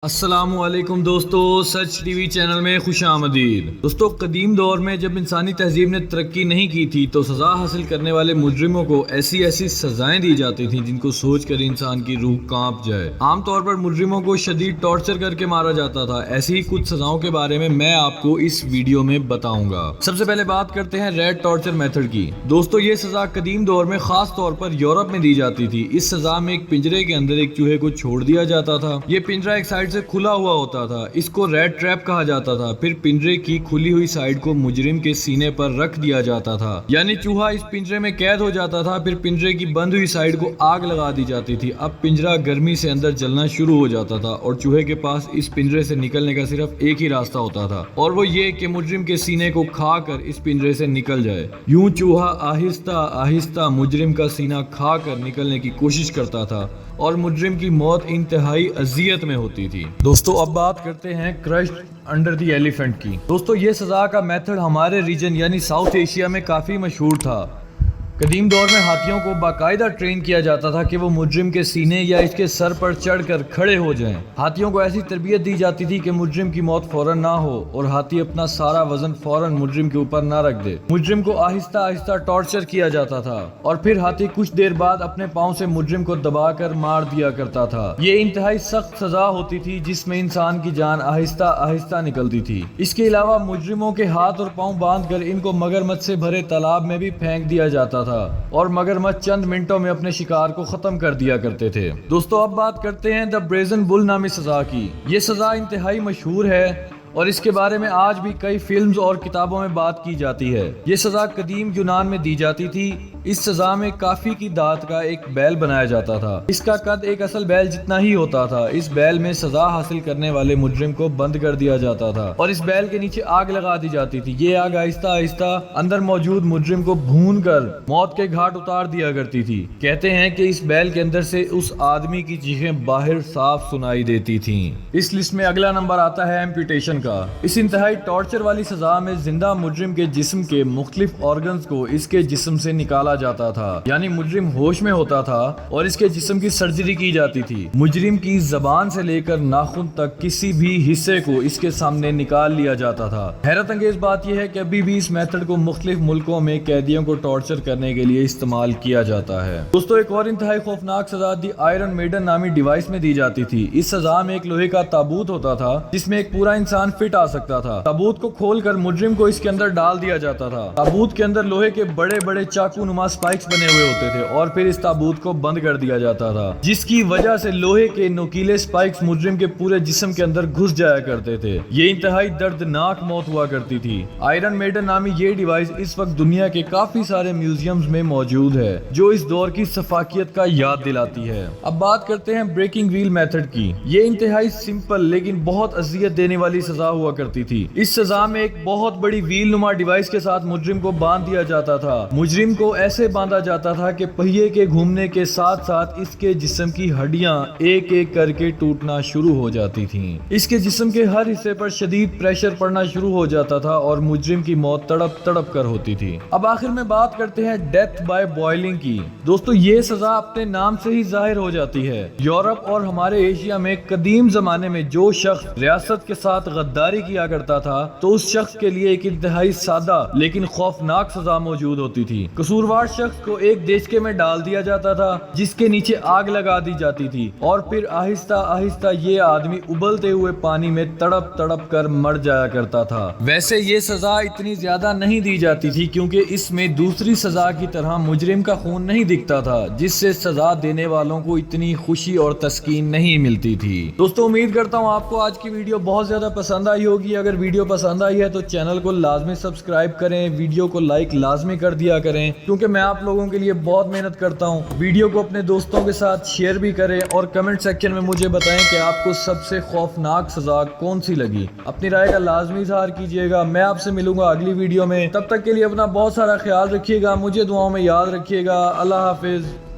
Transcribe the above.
السلام علیکم دوستو، سچ ٹی وی چینل میں خوش آمدید۔ دوستو، قدیم دور میں جب انسانی تہذیب نے ترقی نہیں کی تھی تو سزا حاصل کرنے والے مجرموں کو ایسی سزائیں دی جاتی تھیں جن کو سوچ کر انسان کی روح کانپ جائے۔ عام طور پر مجرموں کو شدید ٹارچر کر کے مارا جاتا تھا۔ ایسی ہی کچھ سزاؤں کے بارے میں آپ کو اس ویڈیو میں بتاؤں گا۔ سب سے پہلے بات کرتے ہیں ریٹ ٹارچر میتھڈ کی۔ دوستو، یہ سزا قدیم دور میں خاص طور پر یورپ میں دی جاتی تھی۔ اس سزا میں ایک پنجرے کے اندر ایک چوہے کو چھوڑ دیا جاتا تھا۔ یہ پنجرا ایک سائیڈ سے کھلا ہوا ہوتا تھا، اس کو ریٹ ٹریپ کہا جاتا تھا۔ پھر پنجرے کی کھلی ہوئی سائیڈ کو مجرم کے سینے پر رکھ دیا جاتا تھا، یعنی چوہا اس پنجرے میں قید ہو جاتا تھا۔ پھر پنجرے کی بند ہوئی سائیڈ کو آگ لگا دی جاتی تھی۔ اب پنجرا گرمی سے اندر جلنا شروع ہو جاتا تھا اور چوہے کے پاس اس پنجرے سے نکلنے کا صرف ایک ہی راستہ ہوتا تھا، اور وہ یہ کہ مجرم کے سینے کو کھا کر اس پنجرے سے نکل جائے۔ یوں چوہا آہستہ آہستہ مجرم کا سینہ کھا کر نکلنے کی کوشش کرتا تھا اور مجرم کی موت انتہائی اذیت میں ہوتی تھی۔ دوستو، اب بات کرتے ہیں کرشڈ انڈر دی ایلیفینٹ کی۔ دوستو، یہ سزا کا میتھڈ ہمارے ریجن یعنی ساؤتھ ایشیا میں کافی مشہور تھا۔ قدیم دور میں ہاتھیوں کو باقاعدہ ٹرین کیا جاتا تھا کہ وہ مجرم کے سینے یا اس کے سر پر چڑھ کر کھڑے ہو جائیں۔ ہاتھیوں کو ایسی تربیت دی جاتی تھی کہ مجرم کی موت فوراً نہ ہو اور ہاتھی اپنا سارا وزن فوراً مجرم کے اوپر نہ رکھ دے۔ مجرم کو آہستہ آہستہ ٹارچر کیا جاتا تھا اور پھر ہاتھی کچھ دیر بعد اپنے پاؤں سے مجرم کو دبا کر مار دیا کرتا تھا۔ یہ انتہائی سخت سزا ہوتی تھی جس میں انسان کی جان آہستہ آہستہ نکلتی تھی۔ اس کے علاوہ مجرموں کے ہاتھ اور پاؤں باندھ کر ان کو مگرمچھ سے بھرے تالاب میں بھی پھینک دیا جاتا تھا اور مگرمچھ چند منٹوں میں اپنے شکار کو ختم کر دیا کرتے تھے۔ دوستو، اب بات کرتے ہیں دا بریزن بل نامی سزا کی۔ یہ سزا انتہائی مشہور ہے اور اس کے بارے میں آج بھی کئی فلمز اور کتابوں میں بات کی جاتی ہے۔ یہ سزا قدیم یونان میں دی جاتی تھی۔ اس سزا میں کافی کی دانت کا ایک بیل بنایا جاتا تھا۔ اس کا قد ایک اصل بیل جتنا ہی ہوتا تھا۔ اس بیل میں سزا حاصل کرنے والے مجرم کو بند کر دیا جاتا تھا اور اس بیل کے نیچے آگ لگا دی جاتی تھی۔ یہ آگ آہستہ آہستہ اندر موجود مجرم کو بھون کر موت کے گھاٹ اتار دیا کرتی تھی۔ کہتے ہیں کہ اس بیل کے اندر سے اس آدمی کی چیخیں باہر صاف سنائی دیتی تھیں۔ اس لسٹ میں اگلا نمبر آتا ہے ایمپوٹیشن کا۔ اس انتہائی ٹارچر والی سزا میں زندہ مجرم کے جسم کے مختلف آرگنز کو اس کے جسم سے نکالا جاتا تھا، یعنی مجرم ہوش میں ہوتا تھا اور اس کے جسم کی سرجری کی جاتی تھی۔ مجرم کی زبان سے لے کر ناخن تک کسی بھی حصے کو اس کے سامنے نکال لیا جاتا تھا۔ حیرت انگیز بات یہ ہے کہ ابھی بھی اس میتھڈ کو مختلف ملکوں میں قیدیوں کو ٹارچر کرنے کے لیے استعمال کیا جاتا ہے۔ دوستو، ایک اور انتہائی خوفناک سزا دی آئرن میڈن نامی ڈیوائس میں دی جاتی تھی۔ اس سزا میں ایک لوہے کا تابوت ہوتا تھا جس میں ایک پورا انسان فٹ آ سکتا تھا۔ تابوت کو کھول کر مجرم کو اس کے اندر ڈال دیا جاتا تھا۔ تابوت کے اندر لوہے کے بڑے بڑے چاقو نما سپائکس بنے ہوئے ہوتے تھے اور پھر اس تابوت کو بند کر دیا جاتا تھا، جس کی وجہ سے لوہے کے نوکیلے سپائکس مجرم کے پورے جسم کے اندر گھس جایا کرتے تھے۔ یہ انتہائی دردناک موت ہوا کرتی تھی۔ آئرن میڈن نامی یہ ڈیوائس اس وقت دنیا کے کافی سارے میوزیمز میں موجود ہے جو اس دور کی سفاکیت کا یاد دلاتی ہے۔ اب بات کرتے ہیں بریکنگ ویل میتھڈ کی۔ یہ انتہائی سمپل لیکن بہت اذیت دینے والی سزا ہوا کرتی تھی۔ اس سزا میں ایک بہت بڑی ویل نما ڈیوائس کے ساتھ مجرم کو باندھ دیا جاتا تھا۔ مجرم کو ایسے باندھا جاتا تھا کہ پہیے کے گھومنے کے ساتھ ساتھ اس کے جسم کی ہڈیاں ایک ایک کر کے ٹوٹنا شروع ہو جاتی تھیں۔ اس کے جسم کے ہر حصے پر شدید پریشر پڑنا شروع ہو جاتا تھا اور مجرم کی موت تڑپ تڑپ کر ہوتی تھی۔ اب آخر میں بات کرتے ہیں ڈیتھ بائی بوائلنگ کی۔ دوستو، یہ سزا اپنے نام سے ہی ظاہر ہو جاتی ہے۔ یورپ اور ہمارے ایشیا میں قدیم زمانے میں جو شخص ریاست کے ساتھ غداری کیا کرتا تھا تو اس شخص کے لیے ایک انتہائی سادہ لیکن خوفناک سزا موجود ہوتی تھی۔ قصوروار شخص کو ایک دیچکے میں ڈال دیا جاتا تھا جس کے نیچے آگ لگا دی جاتی تھی اور پھر آہستہ آہستہ یہ آدمی ابلتے ہوئے پانی میں تڑپ تڑپ کر مر جایا کرتا تھا۔ ویسے یہ سزا اتنی زیادہ نہیں دی جاتی تھی کیونکہ اس میں دوسری سزا کی طرح مجرم کا خون نہیں دکھتا تھا، جس سے سزا دینے والوں کو اتنی خوشی اور تسکین نہیں ملتی تھی۔ دوستو، امید کرتا ہوں آپ کو آج کی ویڈیو بہت زیادہ پسند آئی ہوگی۔ اگر ویڈیو پسند آئی ہے تو چینل کو لازمی سبسکرائب کریں، ویڈیو کو لائک لازمی کر دیا کریں کیونکہ میں آپ لوگوں کے لیے بہت محنت کرتا ہوں۔ ویڈیو کو اپنے دوستوں کے ساتھ شیئر بھی کریں اور کمنٹ سیکشن میں مجھے بتائیں کہ آپ کو سب سے خوفناک سزا کون سی لگی۔ اپنی رائے کا لازمی اظہار کیجیے گا۔ میں آپ سے ملوں گا اگلی ویڈیو میں۔ تب تک کے لیے اپنا بہت سارا خیال رکھیے گا، مجھے دعاؤں میں یاد رکھیے گا۔ اللہ حافظ۔